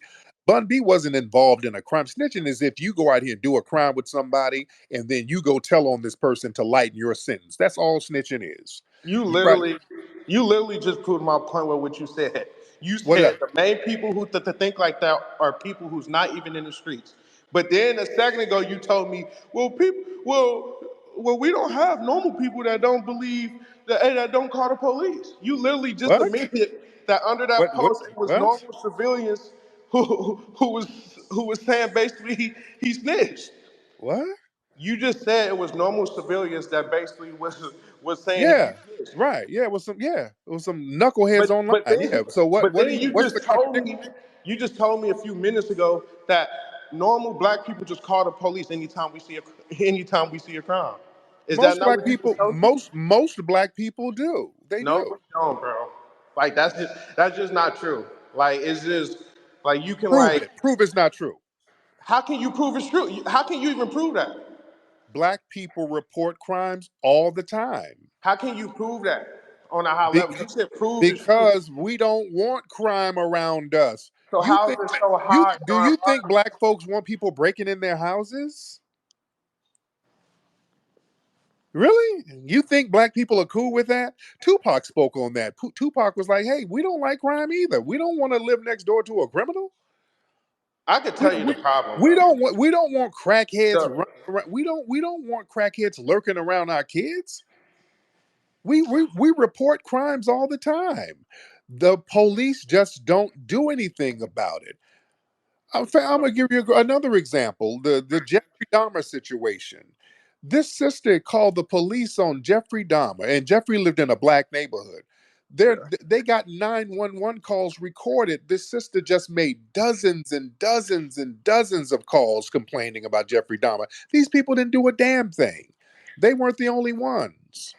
Bun B wasn't involved in a crime. Snitching is if you go out here and do a crime with somebody and then you go tell on this person to lighten your sentence. That's all snitching is. You You right? literally, you literally just proved my point with what you said. You What said up? the main people who think like that are people who's not even in the streets. But then a second ago, you told me, well, we don't have normal people that don't believe that, hey, that don't call the police. You literally just What? admitted that under What? that What? post, it was What? normal civilians who was saying basically he snitched. What? You just said it was normal civilians that basically was saying he Yeah. snitched. Right. Yeah. It was some knuckleheads But online. Yeah. then So what? but What do then you? What's the contradiction? you just told me a few minutes ago that normal black people just call the police anytime we see a crime. Is that Most not black what you just people. told me? Most black people do. They No, do. we don't, bro. Like that's just not true. Like it's just like you can Prove like it. Prove it's not true. how can you prove it's true? How can you even prove that? Black people report crimes all the time. How can you prove that on a high level? You Because said prove is true. because we don't want crime around us. So You how is think it so you hard do during you think murder? black folks want people breaking in their houses? Really? You think black people are cool with that? Tupac spoke on that. Tupac was like, "Hey, we don't like crime either. We don't want to live next door to a criminal. I could We tell you the we, problem, bro. we don't want crackheads The, running around. We don't want crackheads lurking around our kids. We report crimes all the time. The police just don't do anything about it. I'm gonna give you another example. The Jeffrey Dahmer situation. This sister called the police on Jeffrey Dahmer, and Jeffrey lived in a black neighborhood. They got 911 calls recorded. This sister just made dozens and dozens and dozens of calls complaining about Jeffrey Dahmer. These people didn't do a damn thing. They weren't the only ones.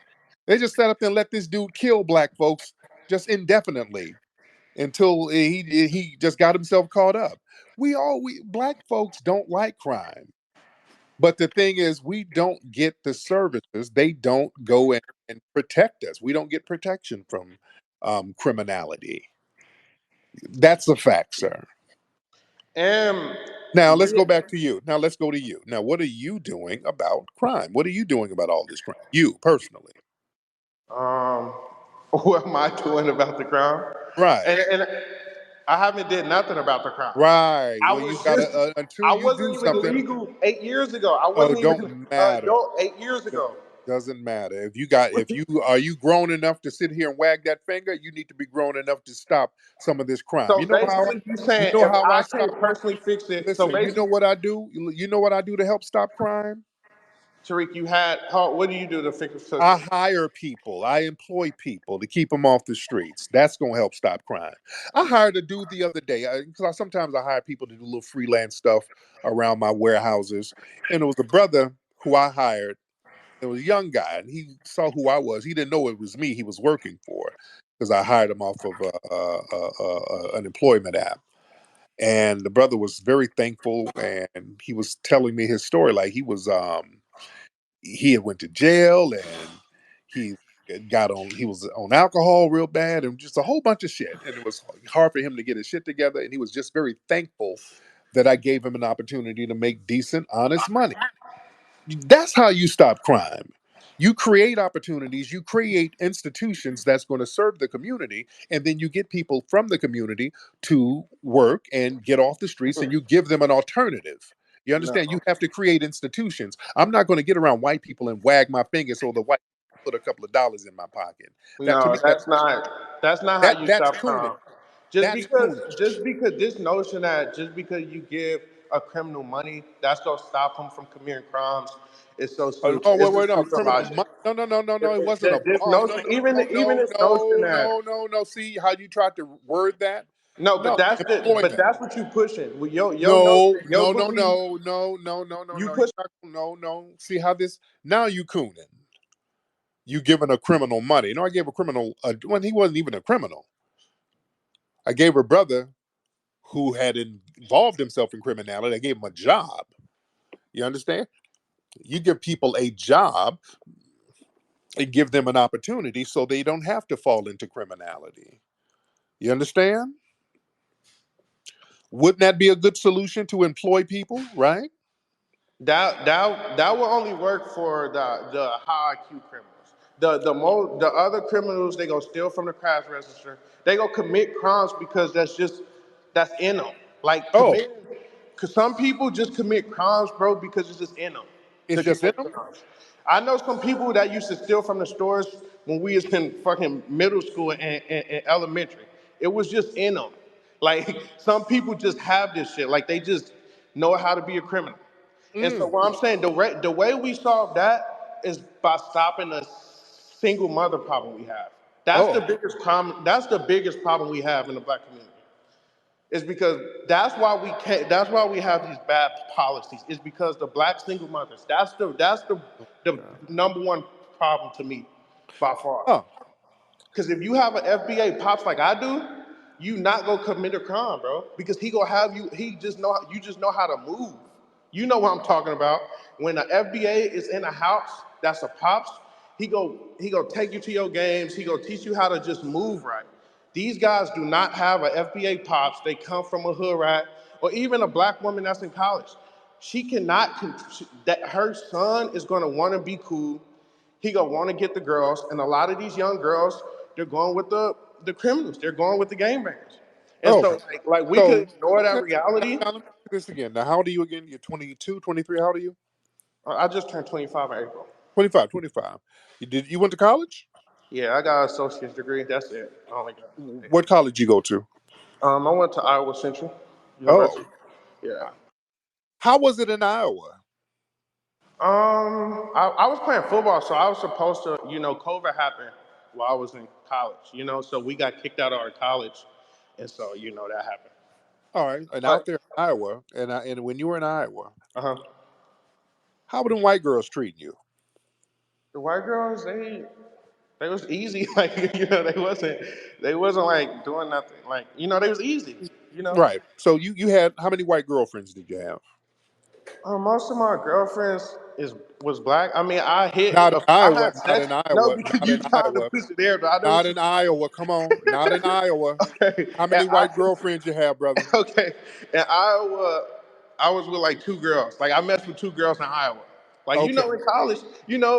They just sat up there and let this dude kill black folks just indefinitely until he just got himself caught up. We black folks don't like crime, but the thing is, we don't get the services. They don't go in and protect us. We don't get protection from criminality. That's a fact, sir. and Now let's we go back to you. Now let's go to you. Now, what are you doing about crime? What are you doing about all this crime? You personally, um what am I doing about the crime? right? And I haven't did nothing about the crime. Right. I Well, was you gotta just until I you wasn't do even something. legal 8 years ago. I Oh, wasn't even don't matter. adult 8 years Do- ago. Doesn't matter. If you are you grown enough to sit here and wag that finger, you need to be grown enough to stop some of this crime. So basically you You saying know if how I I stop can't crime? personally fix it, so Listen, you know basically what I do? You know what I do to help stop crime? Tariq, what do you do to fix it? I hire people. I employ people to keep them off the streets. That's going to help stop crime. I hired a dude the other day because sometimes I hire people to do little freelance stuff around my warehouses, and it was a brother who I hired. It was a young guy, and he saw who I was. He didn't know it was me he was working for because I hired him off of an employment app. And the brother was very thankful, and he was telling me his story. Like he had went to jail, and he he was on alcohol real bad, and just a whole bunch of shit. And it was hard for him to get his shit together. And he was just very thankful that I gave him an opportunity to make decent, honest money. That's how you stop crime. You create opportunities, you create institutions that's going to serve the community, and then you get people from the community to work and get off the streets, and you give them an alternative. You No, understand? You have to create institutions. I'm not going to get around white people and wag my finger so the white put a couple of dollars in my pocket. That to no, me, that's that's not how you that's stop coonage. crime. Just That's because coonage. just because this notion that just because you give a criminal money, that's gonna stop him from committing crimes is so stupid. Oh, It's a wait, no, stupid criminal. logic. No, no, no, no, no. It wasn't a This boss. No, notion, no, even no, even no, this notion no, that no, no, no. See how you tried to word that? No, No, but employment. that's what you pushing. With your notion, No, your no, no, belief, no, no, no, no, no, you no. push. No, no. See how this now you cooning. You giving a criminal money. No, I gave a criminal when he wasn't even a criminal. I gave a brother who had involved himself in criminality. I gave him a job. You understand? You give people a job and give them an opportunity so they don't have to fall into criminality. You understand? Wouldn't that be a good solution to employ people, right? That will only work for the high IQ criminals. The other criminals, they go steal from the cash register. They go commit crimes because that's in them. Like Oh, committing, cause some people just commit crimes, bro, because it's just in them it's to just in commit them? crimes. I know some people that used to steal from the stores when we was in fucking middle school and elementary. It was just in them. Like some people just have this shit. Like they just know how to be a criminal. And so Mm. what I'm saying, the way we solve that is by stopping the single mother problem we have. Oh, That's the biggest problem we have in the black community. Is because that's why we can't. That's why we have these bad policies. Is because the black single mothers. That's the God. number one problem to me, by far. Oh, Because if you have an FBA pops like I do, you not gonna commit a crime, bro. Because he gonna have you. He just know you just know how to move. You know what I'm talking about. When an FBA is in a house, that's a pops. He go take you to your games. He go teach you how to just move right. These guys do not have a FBA pops. They come from a hood rat, or even a black woman that's in college. She cannot. That her son is gonna want to be cool. He gonna want to get the girls, and a lot of these young girls, they're going with the criminals. They're going with the gangbangers. And oh. so, like we could So, ignore that okay. reality. Now let me do this again. Now, how old are you again? You're 22, 23. How old are you? I just turned 25 in April. 25, 25. You went to college? Yeah, I got an associate's degree. That's it. I only got. Yeah. What college you go to? I went to Iowa Central Oh, University. Yeah. how was it in Iowa? I was playing football, so I was supposed to, COVID happened while I was in college, so we got kicked out of our college, and so, that happened. All right, and But, out there in Iowa, and when you were in Iowa, uh-huh. how were them white girls treating you? The white girls, they was easy, like, they wasn't like doing nothing, like, they was easy, you know. Right. So you had how many white girlfriends did you have? Most of my girlfriends was black. I mean, Not in I Iowa. had Not sex. in No, Iowa. because Not you in trying to Iowa. push it there, but I know Not what you. in Iowa. Come on. Not in Iowa. Okay, How and many white girlfriends you have, brother? okay, in Iowa, I was with like two girls. Like I messed with two girls in Iowa. Like Okay. in college,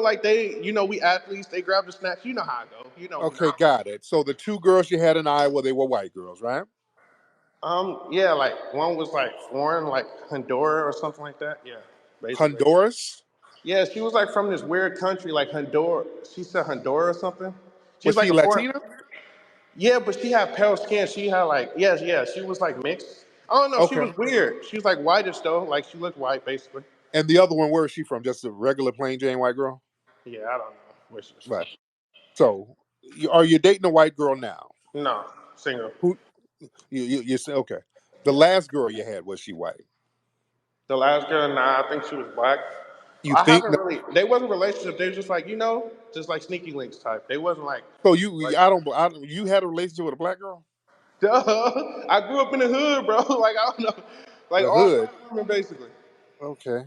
like they, we athletes. They grab the snacks. You know how I go. You know Okay, how I got it. So the two girls you had in Iowa, they were white girls, right? go. Yeah, like one was like foreign, like Honduras or something like that. Yeah, basically. Honduras? Yeah, she was like from this weird country, like Honduras. She said Honduras or something. She's Was like she a foreign. Latina? Yeah, but she had pale skin. She had like, yes, yeah, she was like mixed. I don't know. She Okay. was weird. She was like whitish though. Like she looked white basically. And the other one, where is she from? Just a regular plain Jane white girl? Yeah, I don't know where she was from. Right. So, are you dating a white girl now? No, single. Who you say okay? The last girl you had, was she white? The last girl, nah, I think she was black. You I think? haven't really. They wasn't relationship. They were just like just like sneaky links type. They wasn't like. So Like I don't. You had a relationship with a black girl? duh. I grew up in the hood, bro. Like I don't know. Like The all hood. black women basically. Okay.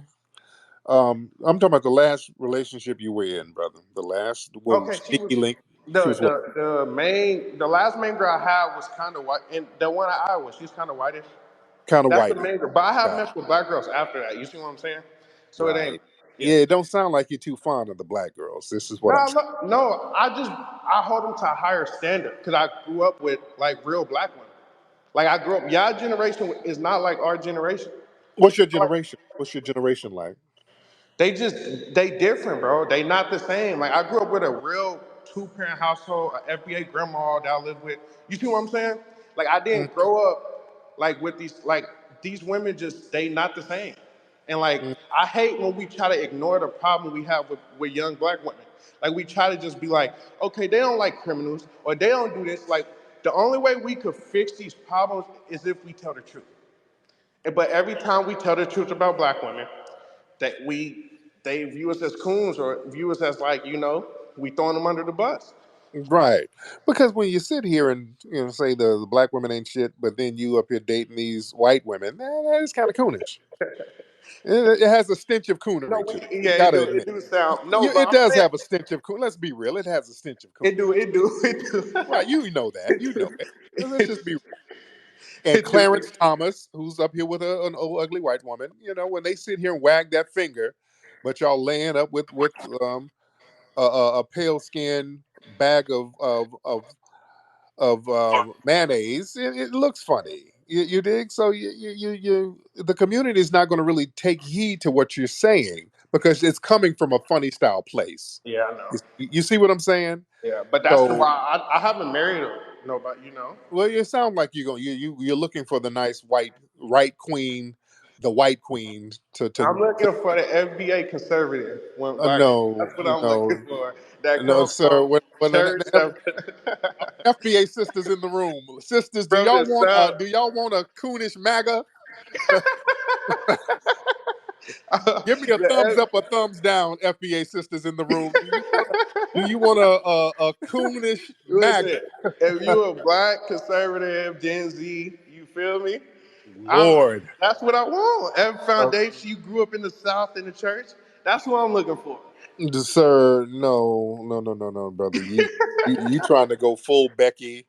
I'm talking about the last relationship you were in, brother. The last one, Okay, she sneaky was link. She the was what? the last main girl I had was kind of white, and the one at Iowa, she's kind of whitish. Kind of That's the white. main girl. But I have Got messed with black girls after that. You see what I'm saying? So it ain't. right. Yeah. Yeah, it don't sound like you're too fond of the black girls. This is what I'm No, saying. no, no. I hold them to a higher standard because I grew up with like real black women. Like I grew up. Y'all generation is not like our generation. What's your Like generation? What's your generation like? they different, bro. They not the same. Like I grew up with a real two-parent household, an FBA grandma that I lived with. You see what I'm saying? Like I Mm, didn't grow up like with these women just they not the same. And like mm, I hate when we try to ignore the problem we have with young black women. Like we try to just be like, okay, they don't like criminals or they don't do this. Like the only way we could fix these problems is if we tell the truth. But every time we tell the truth about black women, that they view us as coons or view us as like, we throwing them under the bus. Right. Because when you sit here and say the black women ain't shit, but then you up here dating these white women, that is kind of coonish. It has a stench of No, coonery to it. You yeah, it gotta do. admit. It do sound no, but It I'm does saying have a stench of coon. Let's be real. It has a stench of it do. coonery. It do. It do. Right. You know that. You know it. Let's just be real. And It do. Clarence Thomas, who's up here with an old ugly white woman, when they sit here and wag that finger, but y'all laying up with a pale skinned bag of mayonnaise, it looks funny. You dig? So the community is not going to really take heed to what you're saying because it's coming from a funny style place. Yeah, I know. You see what I'm saying? Yeah, but that's So, why I haven't married nobody. well, you sound like you're looking for the nice right queen, the white queen I'm to looking for the FBA conservative one black. no, That's what I'm looking for. That no, come sir. from When church. That FBA sisters in the room, sisters, do from y'all the want south. do y'all want a coonish MAGA? Give me a thumbs The up or thumbs down, FBA sisters in the room. Do you want a coonish MAGA? Listen, if you a black conservative Gen Z, you feel me? I'm. Lord, That's what I want. Every uh, foundation you grew up in the South in the church. That's what I'm looking for. sir, no, brother. You trying to go full Becky?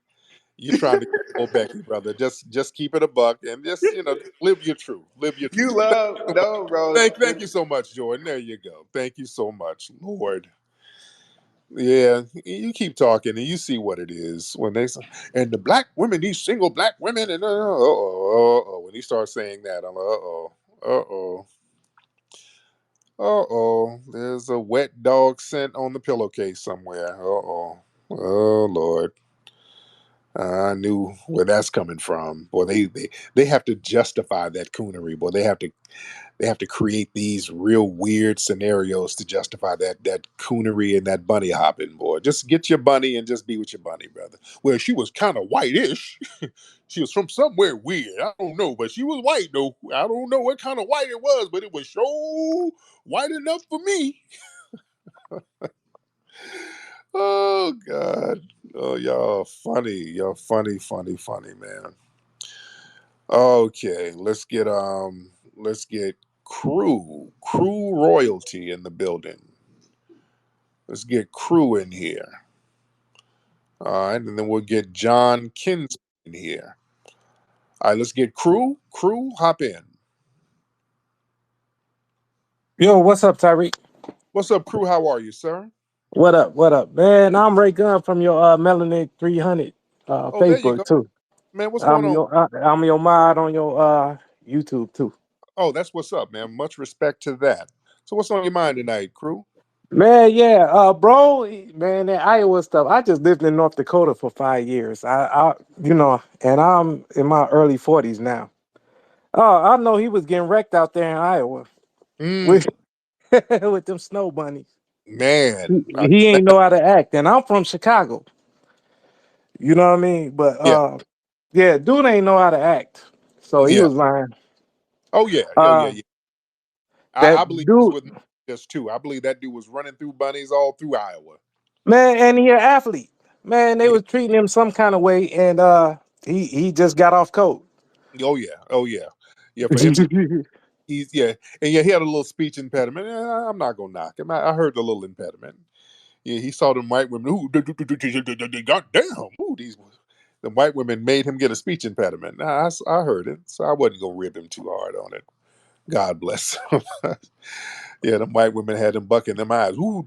You trying to go full Becky, brother? Just keep it a buck and just live your truth. Live your truth. You love no, bro. Thank you so much, Jordan. There you go. Thank you so much, Lord. Yeah, you keep talking and you see what it is when they say, and the black women, these single black women, and when he starts saying that, I'm like, there's a wet dog scent on the pillowcase somewhere. Oh Lord, I knew where that's coming from. Boy, they have to justify that coonery. Boy, they have to create these real weird scenarios to justify that coonery and that bunny hopping, boy. Just get your bunny and just be with your bunny, brother. Well, she was kind of whitish. She was from somewhere weird. I don't know, but she was white though. I don't know what kind of white it was, but it was so white enough for me. Oh God. Oh, y'all funny. Y'all funny, man. Okay, let's get crew royalty in the building. Let's get crew in here. All right, and then we'll get John Kins in here. All right, let's get crew. Crew, hop in. Yo, what's up, Tariq? What's up, crew? How are you, sir? What up? What up, man? I'm Ray Gunn from your Melanin 300 Oh, there you Facebook go, too. man. What's going on? I'm your mod on your YouTube too. Oh, that's what's up, man. Much respect to that. So, what's on your mind tonight, crew? Man, yeah, bro, man, that Iowa stuff. I just lived in North Dakota for 5 years. And I'm in my early 40s now. Oh, I know he was getting wrecked out there in Iowa with Mm, with them snow bunnies. man, He ain't know how to act, and I'm from Chicago. You know what I mean? But yeah, yeah, dude ain't know how to act. So he yeah. was lying. Oh, yeah, Uh yeah. that I believe it was dude, with just too. I believe that dude was running through bunnies all through Iowa. man, and he an athlete. Man, they Yeah. was treating him some kind of way, and he just got off code. Oh yeah. Oh yeah. Yeah. For him to he's yeah, and yeah, he had a little speech impediment. I'm not gonna knock him. I heard the little impediment. Yeah, he saw them white women. Ooh, goddamn! Ooh, the white women made him get a speech impediment. Nah, I heard it, so I wasn't gonna rib him too hard on it. God bless him. Yeah, them white women had them bucking them eyes. Ooh,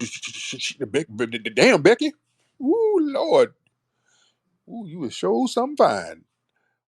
damn Becky. Ooh, Lord. Ooh, you was sure some fine.